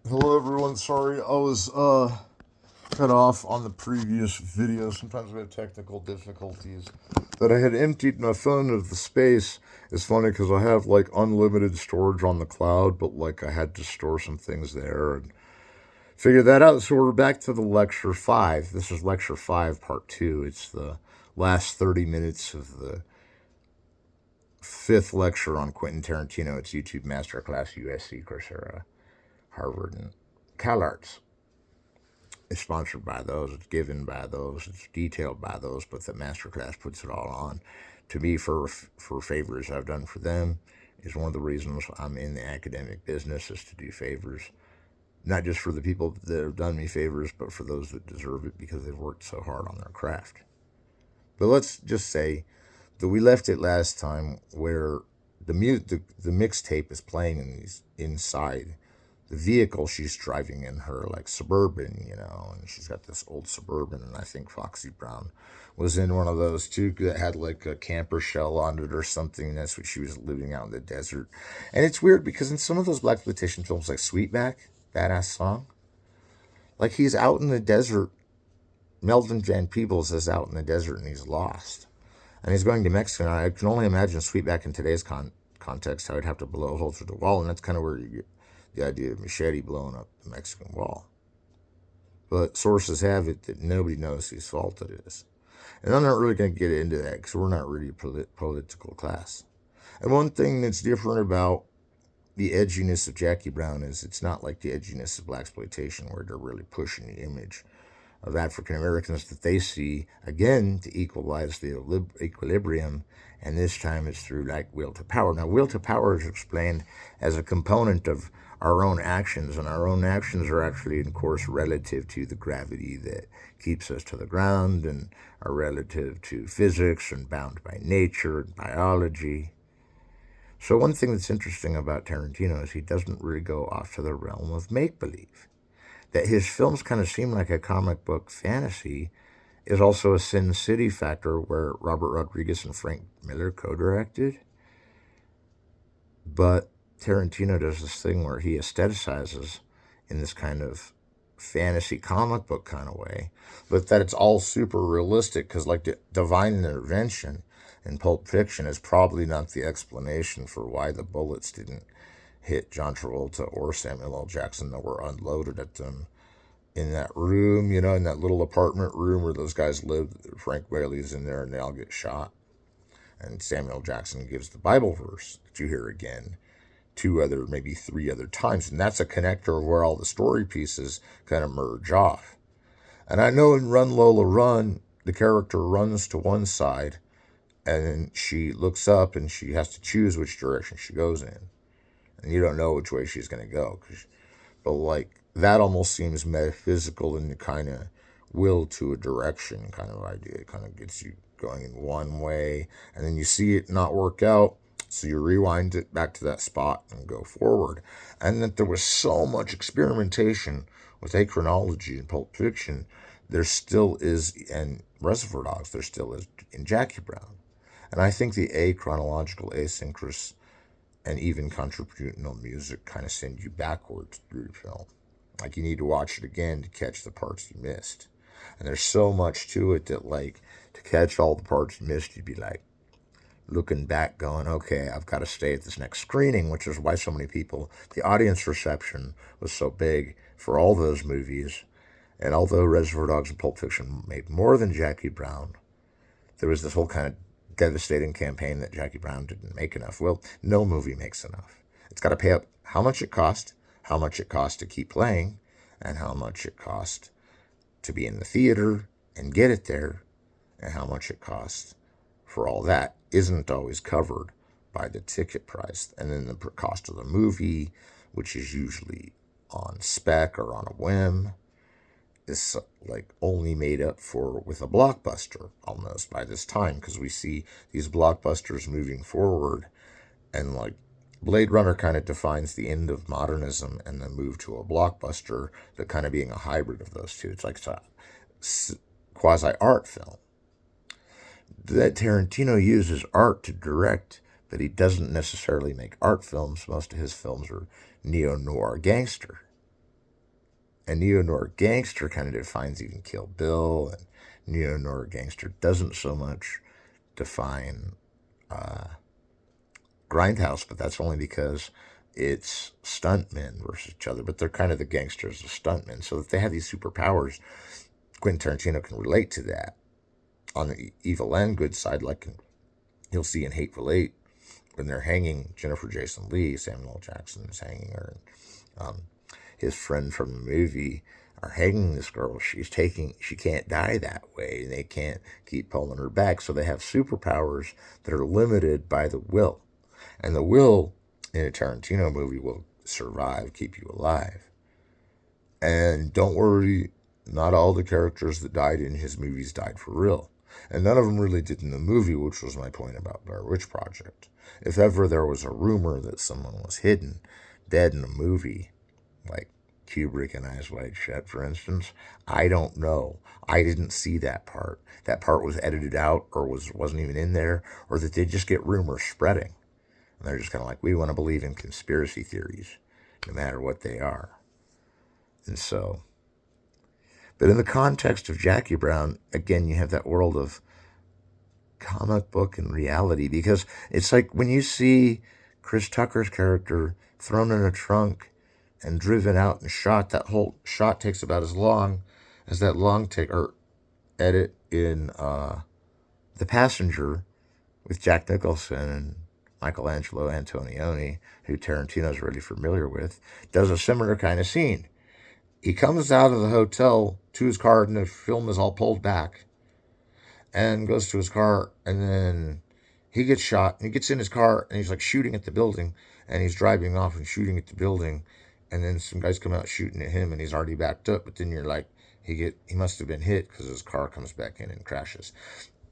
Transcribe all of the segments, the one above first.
Hello everyone, sorry I was cut off on the previous video. Sometimes we have technical difficulties. That I had emptied my phone of the space is funny because I have like unlimited storage on the cloud, but like I had to store some things there and figure that out. So we're back to the lecture 5. This is lecture 5, part 2. It's the last 30 minutes of the 5th lecture on Quentin Tarantino. It's YouTube Masterclass, USC, Coursera, Harvard, and Calarts. It's sponsored by those, it's given by those, it's detailed by those, but the masterclass puts it all on. To me, for favors I've done for them is one of the reasons I'm in the academic business, is to do favors, not just for the people that have done me favors, but for those that deserve it because they've worked so hard on their craft. But let's just say that we left it last time where the mixtape is playing inside the vehicle she's driving in, her like Suburban, and she's got this old Suburban, and I think Foxy Brown was in one of those too that had like a camper shell on it or something. That's what she was living out in the desert. And it's weird because in some of those blaxploitation films like Sweetback, badass song, like he's out in the desert. Melvin Van Peebles is out in the desert and he's lost. And he's going to Mexico. And I can only imagine Sweetback in today's context how he'd have to blow a hole through the wall, and that's kind of where you get the idea of Machete blowing up the Mexican wall. But sources have it that nobody knows whose fault it is. And I'm not really going to get into that because we're not really a political class. And one thing that's different about the edginess of Jackie Brown is it's not like the edginess of blaxploitation where they're really pushing the image of African Americans that they see, again, to equalize the equilibrium, and this time it's through like will to power. Now, will to power is explained as a component of our own actions, and our own actions are actually, of course, relative to the gravity that keeps us to the ground, and are relative to physics and bound by nature and biology. So one thing that's interesting about Tarantino is he doesn't really go off to the realm of make-believe. That his films kind of seem like a comic book fantasy is also a Sin City factor where Robert Rodriguez and Frank Miller co-directed. But Tarantino does this thing where he aestheticizes in this kind of fantasy comic book kind of way, but that it's all super realistic because like the divine intervention in Pulp Fiction is probably not the explanation for why the bullets didn't hit John Travolta or Samuel L. Jackson that were unloaded at them in that room, in that little apartment room where those guys live. Frank Whaley's in there and they all get shot. And Samuel Jackson gives the Bible verse that you hear again 2 other, maybe 3 other times. And that's a connector where all the story pieces kind of merge off. And I know in Run Lola Run, the character runs to one side and then she looks up and she has to choose which direction she goes in. And you don't know which way she's going to go. But like, that almost seems metaphysical in the kind of will to a direction kind of idea. It kind of gets you going in one way, and then you see it not work out, so you rewind it back to that spot and go forward. And that there was so much experimentation with achronology in Pulp Fiction, there still is, and Reservoir Dogs, there still is in Jackie Brown. And I think the achronological asynchronous and even contrapuntal music kind of send you backwards through the film. Like you need to watch it again to catch the parts you missed. And there's so much to it that like to catch all the parts you missed, you'd be like looking back going, okay, I've got to stay at this next screening, which is why so many people, the audience reception was so big for all those movies. And although Reservoir Dogs and Pulp Fiction made more than Jackie Brown, there was this whole kind of devastating campaign that Jackie Brown didn't make enough. Well, no movie makes enough. It's got to pay up how much it cost to keep playing, and how much it cost to be in the theater and get it there, and how much it costs for all that isn't always covered by the ticket price. And then the cost of the movie, which is usually on spec or on a whim, is like only made up for with a blockbuster almost by this time, because we see these blockbusters moving forward, and like Blade Runner kind of defines the end of modernism and the move to a blockbuster, but kind of being a hybrid of those two. It's like a quasi art film. That Tarantino uses art to direct, but he doesn't necessarily make art films. Most of his films are neo-noir gangster. a neo-noir gangster kind of defines even Kill Bill, and neo-noir gangster doesn't so much define Grindhouse, but that's only because it's stuntmen versus each other, but they're kind of the gangsters of stuntmen, so that they have these superpowers. Quentin Tarantino can relate to that on the evil and good side, like you'll see in Hateful Eight when they're hanging Jennifer Jason Leigh, Samuel L. Jackson is hanging her, and his friend from the movie are hanging this girl. She can't die that way, and they can't keep pulling her back, so they have superpowers that are limited by the will. And the will in a Tarantino movie will survive, keep you alive. And don't worry, not all the characters that died in his movies died for real. And none of them really did in the movie, which was my point about Blair Witch Project. If ever there was a rumor that someone was hidden dead in a movie, like Kubrick and Eyes Wide Shut, for instance, I don't know. I didn't see that part. That part was edited out or wasn't even in there, or that they just get rumors spreading. And they're just kind of like, we want to believe in conspiracy theories, no matter what they are. And so, but in the context of Jackie Brown, again, you have that world of comic book and reality, because it's like when you see Chris Tucker's character thrown in a trunk and driven out and shot, that whole shot takes about as long as that long take or edit in The Passenger with Jack Nicholson and Michelangelo Antonioni, who Tarantino's really familiar with, does a similar kind of scene. He comes out of the hotel to his car, and the film is all pulled back, and goes to his car, and then he gets shot, and he gets in his car, and he's like shooting at the building, and he's driving off and shooting at the building, and then some guys come out shooting at him, and he's already backed up, but then you're like, he must have been hit, because his car comes back in and crashes.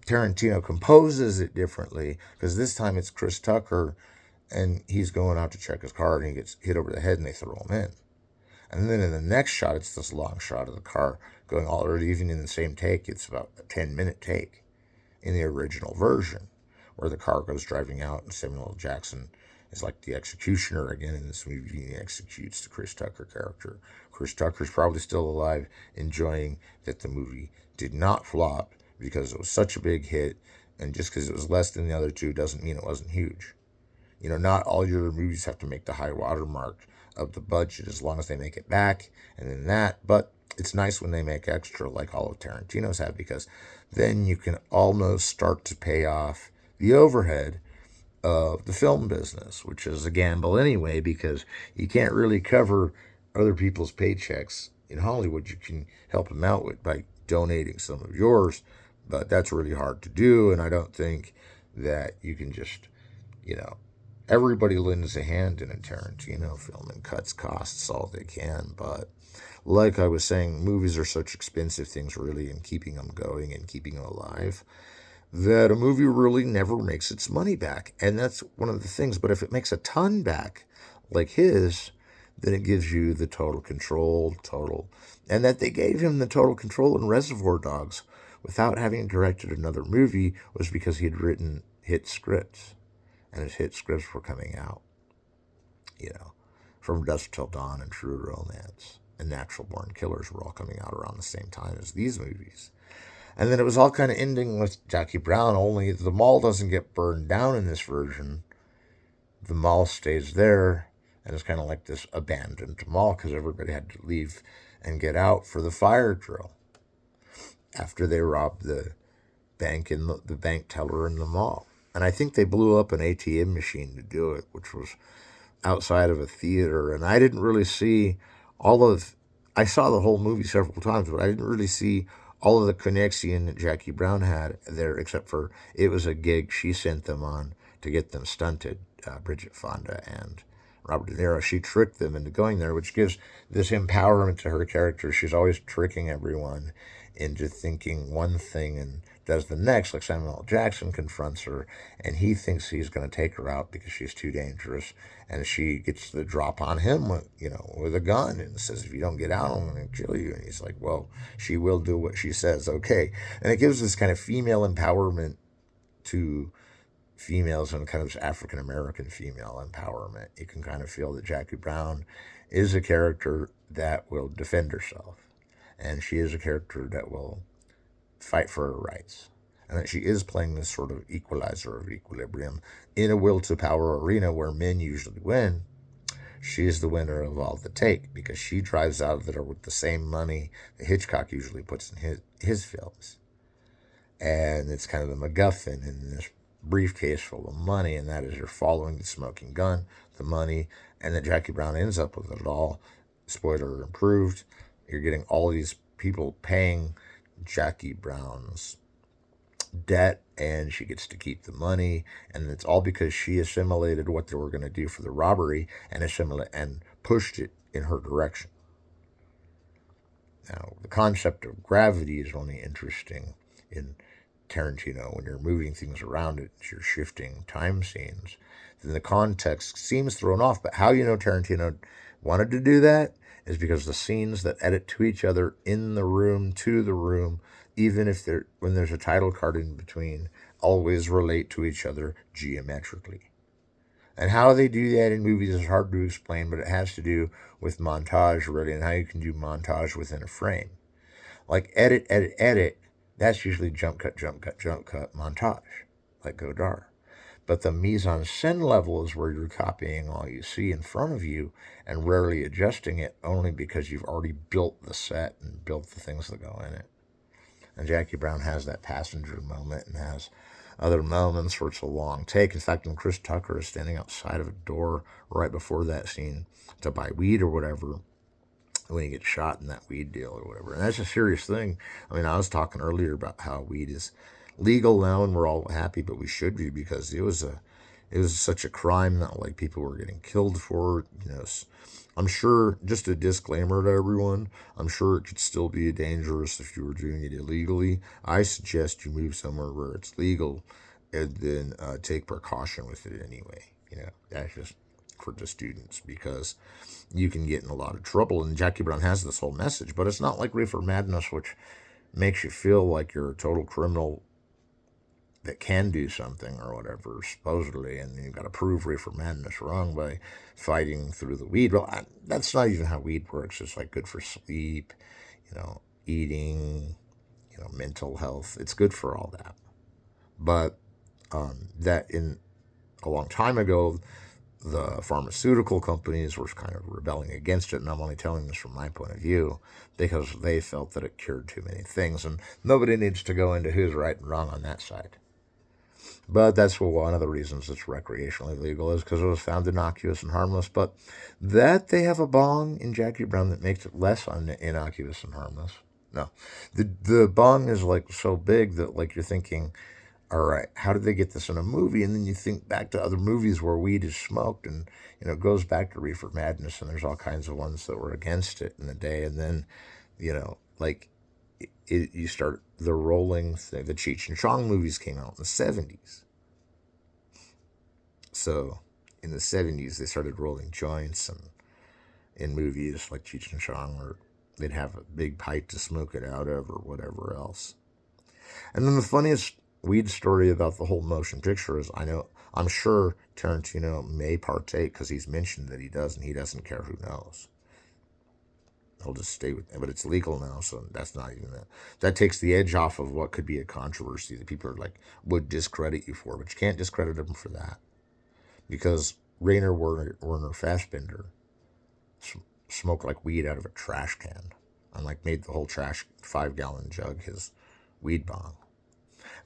Tarantino composes it differently, because this time it's Chris Tucker, and he's going out to check his car, and he gets hit over the head, and they throw him in. And then in the next shot, it's this long shot of the car going all, or even in the same take, it's about a 10-minute take in the original version, where the car goes driving out, and Samuel L. Jackson is like the executioner again in this movie. He executes the Chris Tucker character. Chris Tucker's probably still alive, enjoying that the movie did not flop, because it was such a big hit, and just because it was less than the other two doesn't mean it wasn't huge. You know, not all your movies have to make the high water mark of the budget, as long as they make it back, and then that. But it's nice when they make extra, like all of Tarantino's have, because then you can almost start to pay off the overhead of the film business, which is a gamble anyway, because you can't really cover other people's paychecks in Hollywood. You can help them out with by donating some of yours, but that's really hard to do, and I don't think that you can just, everybody lends a hand in a Tarantino film and cuts costs all they can, but like I was saying, movies are such expensive things, really, in keeping them going and keeping them alive, that a movie really never makes its money back. And that's one of the things. But if it makes a ton back, like his, then it gives you the total control, and that they gave him the total control in Reservoir Dogs without having directed another movie was because he had written hit scripts, and his hit scripts were coming out, From Dusk Till Dawn and True Romance and Natural Born Killers were all coming out around the same time as these movies. And then it was all kind of ending with Jackie Brown, only the mall doesn't get burned down in this version. The mall stays there, and it's kind of like this abandoned mall, because everybody had to leave and get out for the fire drill after they robbed the bank and the bank teller in the mall. And I think they blew up an ATM machine to do it, which was outside of a theater. And I didn't really see I saw the whole movie several times, but I didn't really see all of the connection that Jackie Brown had there, except for it was a gig she sent them on to get them stunted, Bridget Fonda and Robert De Niro. She tricked them into going there, which gives this empowerment to her character. She's always tricking everyone into thinking one thing and does the next, like Samuel L. Jackson confronts her, and he thinks he's going to take her out because she's too dangerous, and she gets the drop on him, with a gun, and says, if you don't get out, I'm going to kill you. And he's like, well, she will do what she says, okay. And it gives this kind of female empowerment to females, and kind of African-American female empowerment. You can kind of feel that Jackie Brown is a character that will defend herself. And she is a character that will fight for her rights. And that she is playing this sort of equalizer of equilibrium in a will to power arena where men usually win. She is the winner of all the take because she drives out of there with the same money that Hitchcock usually puts in his films. And it's kind of the MacGuffin in this briefcase full of money, and that is you're following the smoking gun, the money, and that Jackie Brown ends up with it all. Spoiler improved. You're getting all these people paying Jackie Brown's debt, and she gets to keep the money, and it's all because she assimilated what they were going to do for the robbery and pushed it in her direction. Now, the concept of gravity is only interesting in Tarantino when you're moving things around it, you're shifting time scenes. Then the context seems thrown off, but how you know Tarantino wanted to do that is because the scenes that edit to each other in the room, to the room, even if they're when there's a title card in between, always relate to each other geometrically. And how they do that in movies is hard to explain, but it has to do with montage, really, and how you can do montage within a frame. Like edit, edit, edit, that's usually jump cut, jump cut, jump cut montage, like Godard. But the mise-en-scène level is where you're copying all you see in front of you and rarely adjusting it only because you've already built the set and built the things that go in it. And Jackie Brown has that passenger moment and has other moments where it's a long take. In fact, when Chris Tucker is standing outside of a door right before that scene to buy weed or whatever, when he gets shot in that weed deal or whatever. And that's a serious thing. I mean, I was talking earlier about how weed is legal now and we're all happy, but we should be because it was such a crime that like people were getting killed for it. You know, I'm sure, just a disclaimer to everyone, I'm sure it could still be dangerous if you were doing it illegally. I suggest you move somewhere where it's legal and then take precaution with it anyway. You know, that's just for the students because you can get in a lot of trouble. And Jackie Brown has this whole message, but it's not like Reefer Madness, which makes you feel like you're a total criminal that can do something or whatever, supposedly, and you've got to prove Reefer Madness wrong by fighting through the weed. Well, that's not even how weed works. It's like good for sleep, you know, eating, you know, mental health. It's good for all that. But that in a long time ago, the pharmaceutical companies were kind of rebelling against it, and I'm only telling this from my point of view because they felt that it cured too many things, and nobody needs to go into who's right and wrong on that side. But that's one of the reasons it's recreationally legal is because it was found innocuous and harmless. But that they have a bong in Jackie Brown that makes it less innocuous and harmless. No, the bong is like so big that like you're thinking, all right, how did they get this in a movie? And then you think back to other movies where weed is smoked, and you know it goes back to Reefer Madness, and there's all kinds of ones that were against it in the day, and then you know like you start the rolling thing. The Cheech and Chong movies came out in the 70s. So in the 70s, they started rolling joints and in movies like Cheech and Chong, or they'd have a big pipe to smoke it out of or whatever else. And then the funniest weed story about the whole motion picture is I'm sure Tarantino may partake because he's mentioned that he does, and he doesn't care who knows. He'll just stay with it. But it's legal now, so that's not even that. That takes the edge off of what could be a controversy that people are like would discredit you for, but you can't discredit him for that because Rainer Werner Fassbinder smoked like weed out of a trash can and like made the whole trash 5-gallon jug his weed bong.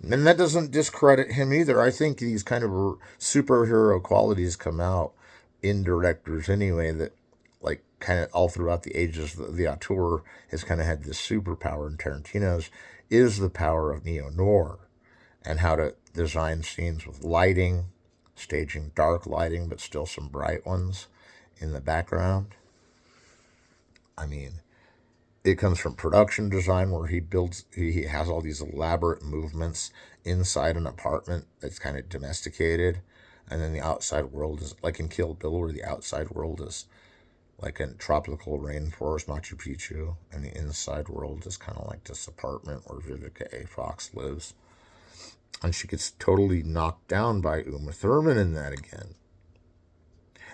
And that doesn't discredit him either. I think these kind of superhero qualities come out in directors anyway that like kind of all throughout the ages. The auteur has kind of had this superpower, and Tarantino's is the power of neo-noir and how to design scenes with lighting, staging dark lighting but still some bright ones in the background. I mean, it comes from production design where he has all these elaborate movements inside an apartment that's kind of domesticated, and then the outside world is like in Kill Bill where the outside world is like a tropical rainforest, Machu Picchu, and the inside world is kind of like this apartment where Vivica A. Fox lives. And she gets totally knocked down by Uma Thurman in that again.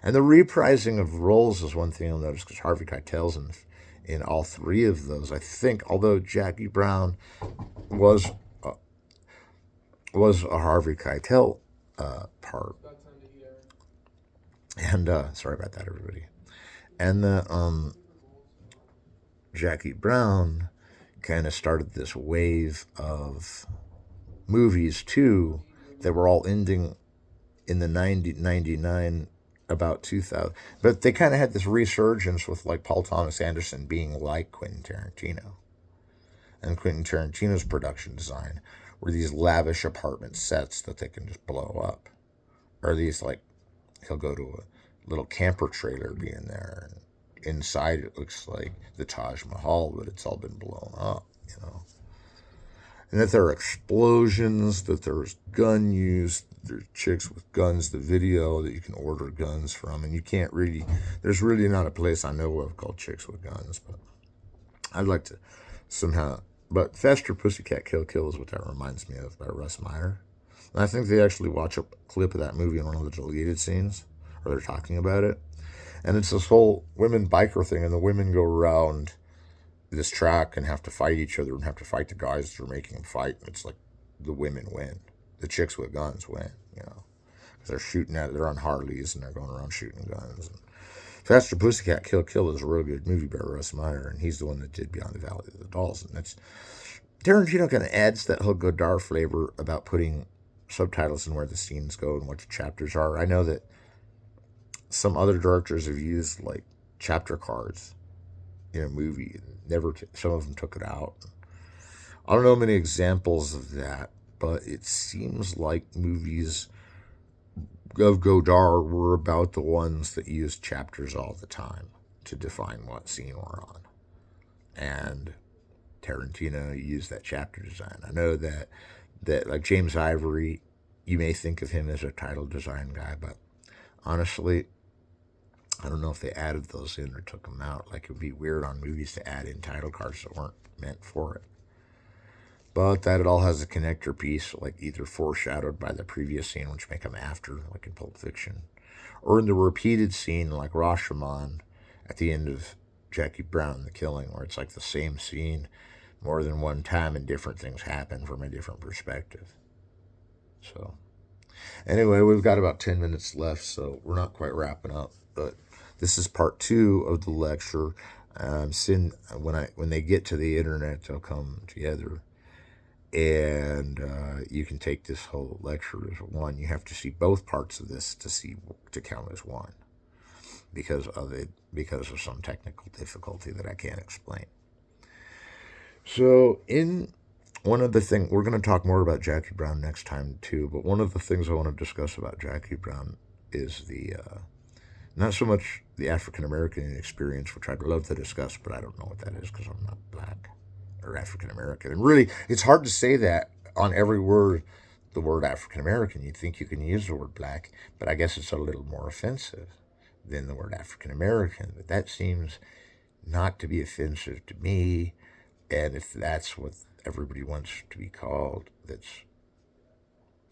And the reprising of roles is one thing you'll notice, because Harvey Keitel's in all three of those. I think, although Jackie Brown was uh, was a Harvey Keitel part. And sorry about that, everybody. And the Jackie Brown kind of started this wave of movies too that were all ending in the 99, about 2000. But they kind of had this resurgence with like Paul Thomas Anderson being like Quentin Tarantino. And Quentin Tarantino's production design were these lavish apartment sets that they can just blow up. Or these, like, he'll go to a little camper trailer being there, and inside it looks like the Taj Mahal, but it's all been blown up, you know. And that there are explosions, that there's gun use, there's chicks with guns, the video that you can order guns from, and you can't really, there's really not a place I know of called Chicks with Guns, but I'd like to somehow, but Faster Pussycat Kill Kill is what that reminds me of, by Russ Meyer. And I think they actually watch a clip of that movie in one of the deleted scenes, or they're talking about it. And it's this whole women biker thing, and the women go around this track and have to fight each other and have to fight the guys that are making them fight. And it's like the women win. The chicks with guns win, you know. Because they're shooting at it. They're on Harleys and they're going around shooting guns. And Faster Pussycat Kill Kill is a real good movie by Russ Meyer, and he's the one that did Beyond the Valley of the Dolls. And that's Tarantino kind of adds that whole Godard flavor about putting subtitles in where the scenes go and what the chapters are. I know that some other directors have used like chapter cards in a movie, and some of them took it out. I don't know many examples of that, but it seems like movies of Godard were about the ones that used chapters all the time to define what scene we're on. And Tarantino used that chapter design. I know that like James Ivory, you may think of him as a title design guy, but honestly, I don't know if they added those in or took them out. Like, it would be weird on movies to add in title cards that weren't meant for it. But that it all has a connector piece, like either foreshadowed by the previous scene, which may come after, like in Pulp Fiction, or in the repeated scene, like Rashomon, at the end of Jackie Brown, The Killing, where it's like the same scene more than one time and different things happen from a different perspective. So, anyway, we've got about 10 minutes left, so we're not quite wrapping up, but this is part 2 of the lecture. When they get to the internet, they'll come together, and you can take this whole lecture as one. You have to see both parts of this to count as one, because of some technical difficulty that I can't explain. So one of the things, we're going to talk more about Jackie Brown next time too, but one of the things I want to discuss about Jackie Brown is not so much the African-American experience, which I'd love to discuss, but I don't know what that is because I'm not black or African-American. And really, it's hard to say that on every word, the word African-American. You'd think you can use the word black, but I guess it's a little more offensive than the word African-American. But that seems not to be offensive to me, and if that's what everybody wants to be called, that's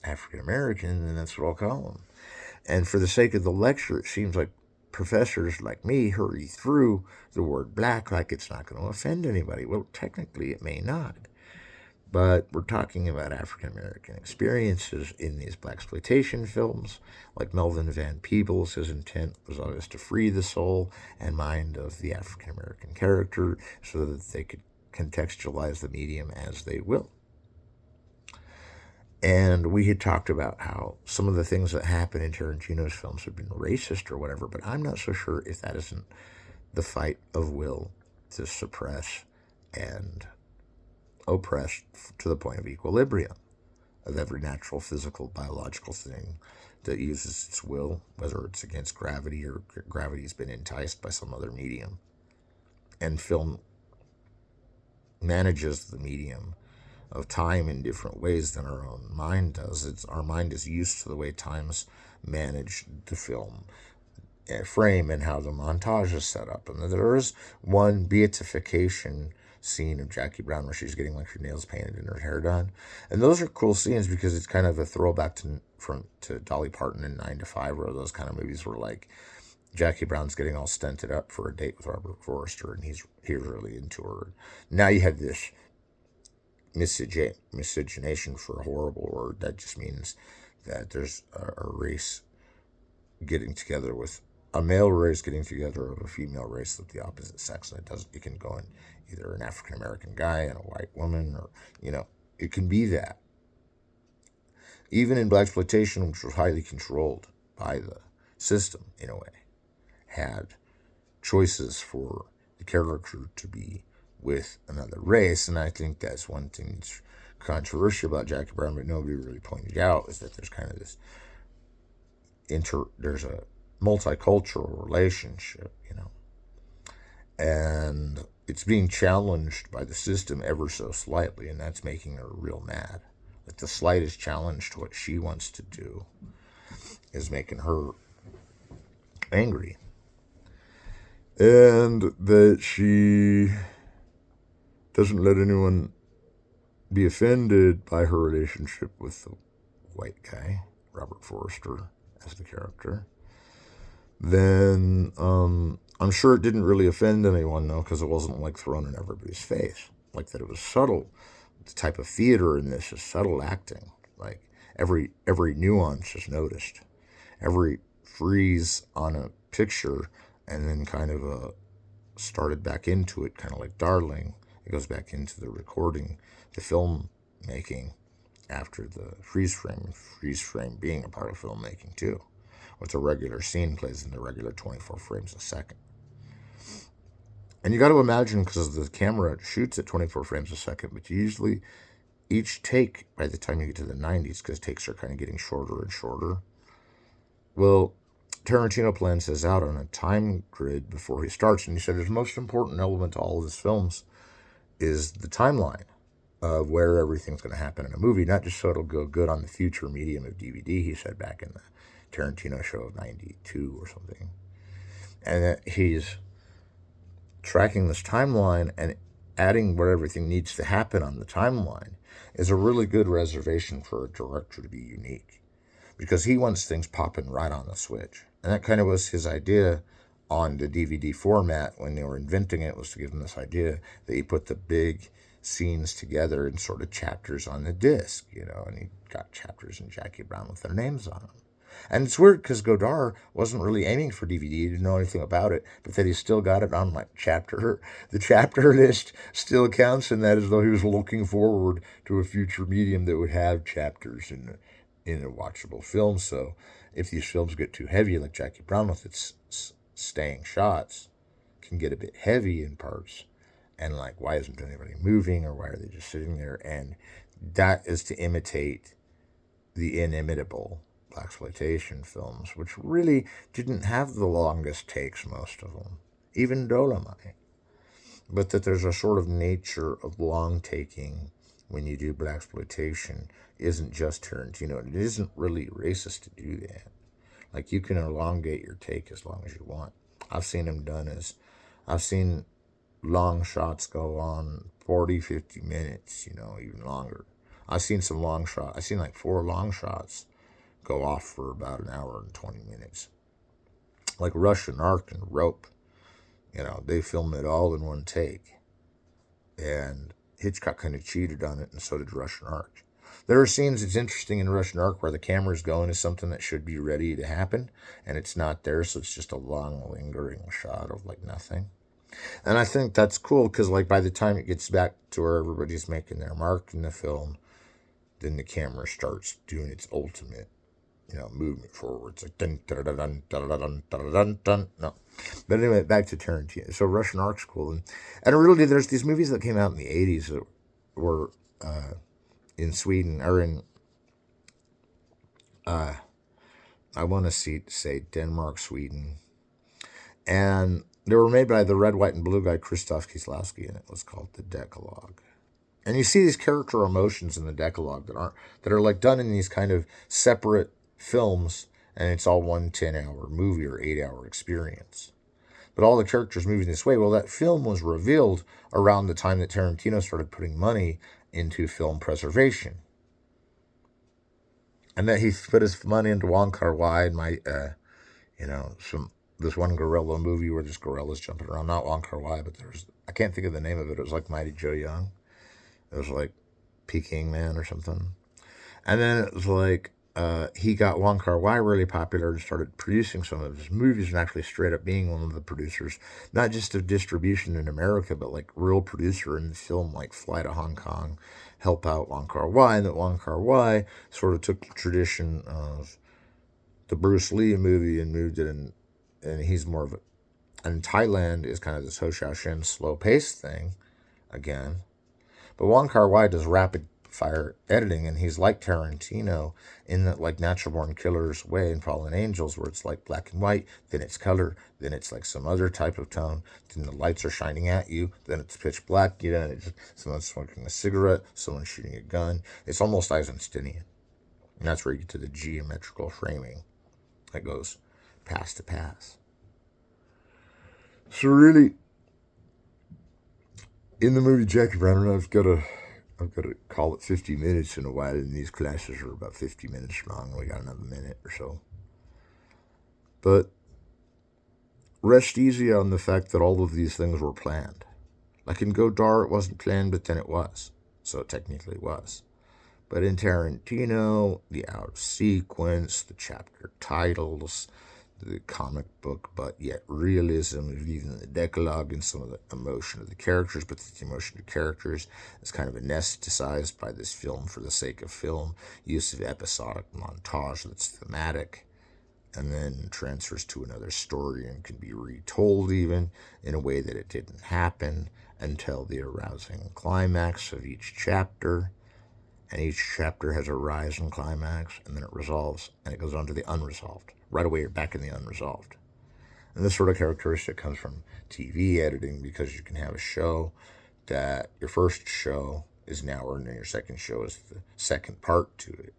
African-American, then that's what I'll call them. And for the sake of the lecture, it seems like professors like me hurry through the word black like it's not going to offend anybody. Well, technically it may not. But we're talking about African-American experiences in these blaxploitation films. Like Melvin Van Peebles, his intent was always to free the soul and mind of the African-American character so that they could contextualize the medium as they will. And we had talked about how some of the things that happen in Tarantino's films have been racist or whatever, but I'm not so sure if that isn't the fight of will to suppress and oppress to the point of equilibrium of every natural, physical, biological thing that uses its will, whether it's against gravity or gravity's been enticed by some other medium. And film manages the medium of time in different ways than our own mind does. Our mind is used to the way time's managed the film frame and how the montage is set up. And there is one beatification scene of Jackie Brown where she's getting like her nails painted and her hair done. And those are cool scenes because it's kind of a throwback to Dolly Parton in 9 to 5, or those kind of movies where like Jackie Brown's getting all stunted up for a date with Robert Forster, and he's really into her. Now you have this miscegenation, for a horrible word. That just means that there's a race getting together with a male race getting together with a female race of the opposite sex. And it can go in either an African American guy and a white woman, or it can be that. Even in blaxploitation, which was highly controlled by the system in a way, had choices for the character to be with another race. And I think that's one thing that's controversial about Jackie Brown, but nobody really pointed out, is that there's kind of this there's a multicultural relationship, and it's being challenged by the system ever so slightly, and that's making her real mad. Like, the slightest challenge to what she wants to do is making her angry. And that she doesn't let anyone be offended by her relationship with the white guy, Robert Forster, as the character. Then I'm sure it didn't really offend anyone, though, because it wasn't like thrown in everybody's face. Like, that it was subtle. The type of theater in this is subtle acting. Like, every nuance is noticed. Every freeze on a picture, and then kind of started back into it, kind of like Darling. It goes back into the recording, the film making, after the freeze frame being a part of filmmaking too. With a regular scene plays in the regular 24 frames a second. And you got to imagine, because the camera shoots at 24 frames a second, but usually each take, by the time you get to the 90s, because takes are kind of getting shorter and shorter, well, Tarantino plans this out on a time grid before he starts, and he said his most important element to all of his films is the timeline of where everything's going to happen in a movie, not just so it'll go good on the future medium of DVD, he said back in the Tarantino show of 92 or something. And that he's tracking this timeline and adding where everything needs to happen on the timeline is a really good reservation for a director to be unique, because he wants things popping right on the switch. And that kind of was his idea on the DVD format when they were inventing it, was to give him this idea that he put the big scenes together in sort of chapters on the disc, and he got chapters in Jackie Brown with their names on them. And it's weird because Godard wasn't really aiming for DVD. He didn't know anything about it, but that he still got it on like chapter. The chapter list still counts in that, as though he was looking forward to a future medium that would have chapters in a watchable film. So if these films get too heavy, like Jackie Brown with its staying shots, can get a bit heavy in parts. And like, why isn't anybody moving, or why are they just sitting there? And that is to imitate the inimitable blaxploitation films, which really didn't have the longest takes, most of them, even Dolomite. But that there's a sort of nature of long taking when you do blaxploitation isn't just Tarantino, and it isn't really racist to do that. Like, you can elongate your take as long as you want. I've seen long shots go on 40, 50 minutes, even longer. I've seen some long shots. I've seen like 4 long shots go off for about an hour and 20 minutes. Like Russian Ark and Rope, they film it all in one take. And Hitchcock kind of cheated on it, and so did Russian Ark. There are scenes, it's interesting in Russian Ark, where the camera's going to something that should be ready to happen, and it's not there, so it's just a long, lingering shot of like nothing. And I think that's cool, because like by the time it gets back to where everybody's making their mark in the film, then the camera starts doing its ultimate, movement forward. It's like dun dun dun dun dun dun dun dun dun. No, but anyway, back to Tarantino. So Russian Ark's cool, and really, there's these movies that came out in the '80s that were in Sweden, or in I want to say Denmark, Sweden, and they were made by the red, white, and blue guy Krzysztof Kieslowski, and it was called The Decalogue. And you see these character emotions in the Decalogue that are like done in these kind of separate films, and it's all one 10-hour movie or 8-hour experience. But all the characters moving this way. Well, that film was revealed around the time that Tarantino started putting money into film preservation, and that he put his money into Wong Kar-wai and this one gorilla movie where there's gorillas jumping around. Not Wong Kar Wai, but I can't think of the name of it. It was like Mighty Joe Young. It was like Peking Man or something. And then it was like he got Wong Kar Wai really popular and started producing some of his movies and actually straight up being one of the producers, not just of distribution in America, but like real producer in the film, like Fly to Hong Kong, help out Wong Kar Wai. And that Wong Kar Wai sort of took the tradition of the Bruce Lee movie and moved it in, and he's more of a, and Thailand is kind of this Ho Shin slow paced thing again. But Wong Kar Wai does rapid fire editing, and he's like Tarantino in that like Natural Born Killers way in Fallen Angels, where it's like black and white, then it's color, then it's like some other type of tone, then the lights are shining at you, then it's pitch black, you know, someone's smoking a cigarette, someone's shooting a gun. It's almost Eisensteinian. And that's where you get to the geometrical framing that goes pass to pass. So really, in the movie Jackie Brown, I've got to call it 50 minutes in a while, and these classes are about 50 minutes long. We got another minute or so. But rest easy on the fact that all of these things were planned. Like in Godard, it wasn't planned, but then it was. So it technically was. But in Tarantino, the out sequence, the chapter titles, the comic book, but yet realism, even the Decalogue and some of the emotion of the characters, but the emotion of the characters is kind of anesthetized by this film for the sake of film, use of episodic montage that's thematic, and then transfers to another story and can be retold even in a way that it didn't happen until the arousing climax of each chapter. And each chapter has a rise and climax, and then it resolves, and it goes on to the unresolved. Right away, you're back in the unresolved. And this sort of characteristic comes from TV editing, because you can have a show that your first show is an hour, and then your second show is the second part to it.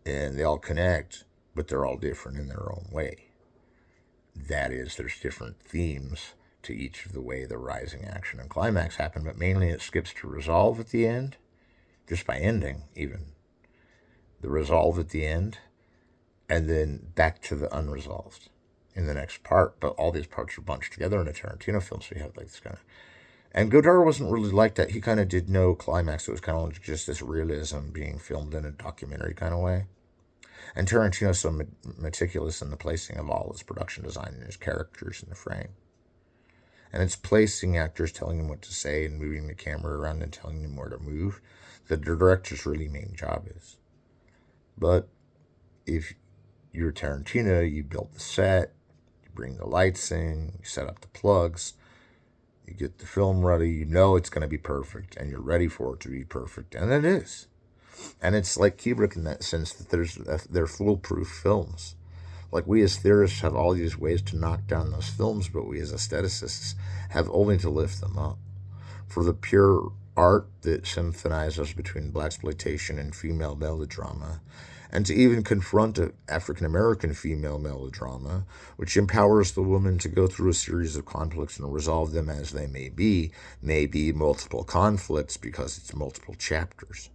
And they all connect, but they're all different in their own way. That is, there's different themes to each of the way the rising action and climax happen, but mainly it skips to resolve at the end. Just by ending, even. The resolve at the end, and then back to the unresolved in the next part. But all these parts are bunched together in a Tarantino film, so you have like this kind of... And Godard wasn't really like that. He kind of did no climax. It was kind of just this realism being filmed in a documentary kind of way. And Tarantino's so meticulous in the placing of all his production design and his characters in the frame. And it's placing actors, telling them what to say, and moving the camera around and telling them where to move. The director's really main job is. But if you're Tarantino, you build the set, you bring the lights in, you set up the plugs, you get the film ready, you know it's going to be perfect, and you're ready for it to be perfect, and it is. And it's like Kubrick in that sense that they're foolproof films. Like we as theorists have all these ways to knock down those films, but we as aestheticists have only to lift them up. For the pure art that symphonizes between blaxploitation and female melodrama, and to even confront an African-American female melodrama, which empowers the woman to go through a series of conflicts and resolve them as they may be multiple conflicts because it's multiple chapters.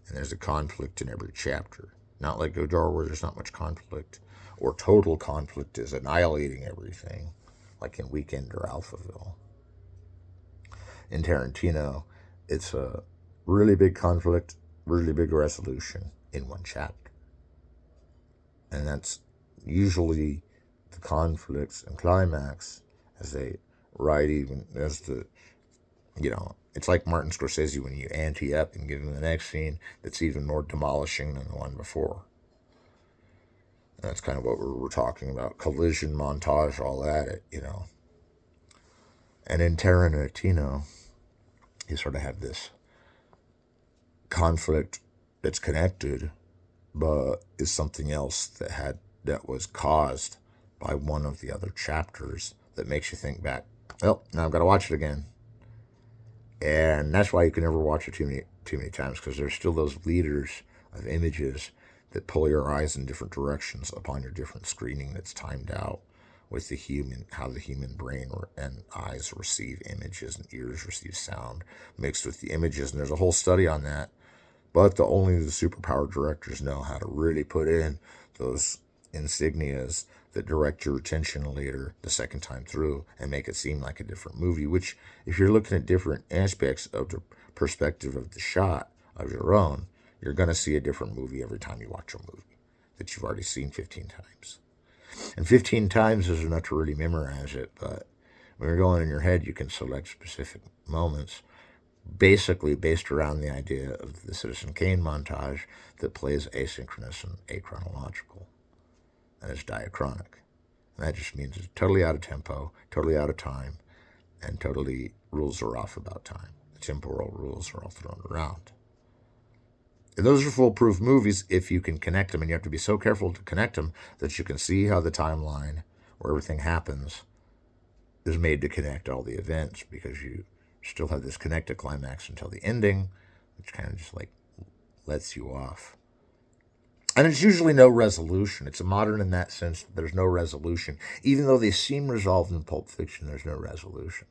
And there's a conflict in every chapter. Not like Godard where there's not much conflict, or total conflict is annihilating everything, like in Weekend or Alphaville. In Tarantino, it's a really big conflict, really big resolution in one chapter. And that's usually the conflicts and climax as they ride even as the, it's like Martin Scorsese when you ante up and get into the next scene that's even more demolishing than the one before. And that's kind of what we're talking about. Collision, montage, all that, And in Tarantino, you sort of have this conflict that's connected, but is something else that was caused by one of the other chapters that makes you think back, well, now I've got to watch it again. And that's why you can never watch it too many times, because there's still those leaders of images that pull your eyes in different directions upon your different screening that's timed out with how the human brain and eyes receive images and ears receive sound mixed with the images. And there's a whole study on that. But only the superpowered directors know how to really put in those insignias that direct your attention later the second time through and make it seem like a different movie, which if you're looking at different aspects of the perspective of the shot of your own, you're going to see a different movie every time you watch a movie that you've already seen 15 times. And 15 times is enough to really memorize it, but when you're going in your head, you can select specific moments, basically based around the idea of the Citizen Kane montage that plays asynchronous and achronological, and it's diachronic. And that just means it's totally out of tempo, totally out of time, and totally rules are off about time. The temporal rules are all thrown around. And those are foolproof movies if you can connect them, and you have to be so careful to connect them that you can see how the timeline where everything happens is made to connect all the events, because you still have this connected climax until the ending, which kind of just like lets you off. And it's usually no resolution. It's a modern in that sense that there's no resolution. Even though they seem resolved in Pulp Fiction, there's no resolution.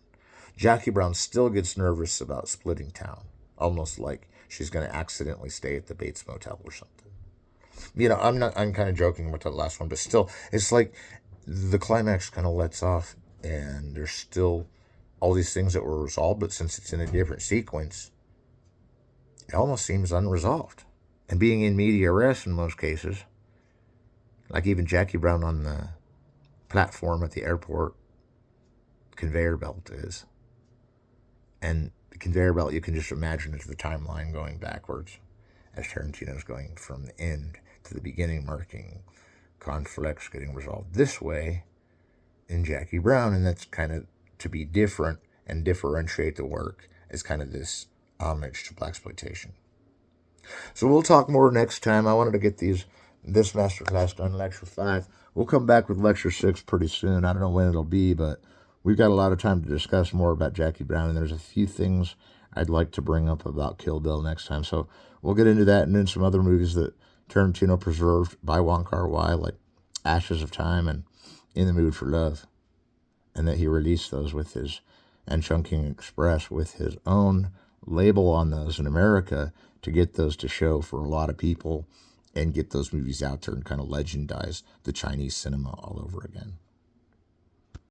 Jackie Brown still gets nervous about splitting town, almost like she's going to accidentally stay at the Bates Motel or something. I'm kind of joking about the last one, but still, it's like the climax kind of lets off, and there's still all these things that were resolved, but since it's in a different sequence, it almost seems unresolved. And being in media res in most cases, like even Jackie Brown on the platform at the airport conveyor belt is. And the conveyor belt, you can just imagine is the timeline going backwards as Tarantino's going from the end to the beginning, marking conflicts getting resolved this way in Jackie Brown. And that's kind of to be different and differentiate the work is kind of this homage to blaxploitation. So we'll talk more next time. I wanted to get this masterclass done, Lecture 5. We'll come back with Lecture 6 pretty soon. I don't know when it'll be, but we've got a lot of time to discuss more about Jackie Brown, and there's a few things I'd like to bring up about Kill Bill next time. So we'll get into that and then some other movies that Tarantino preserved by Wong Kar-wai, like Ashes of Time and In the Mood for Love, and that he released those with his, and Chungking Express with his own label on those in America to get those to show for a lot of people and get those movies out there and kind of legendize the Chinese cinema all over again.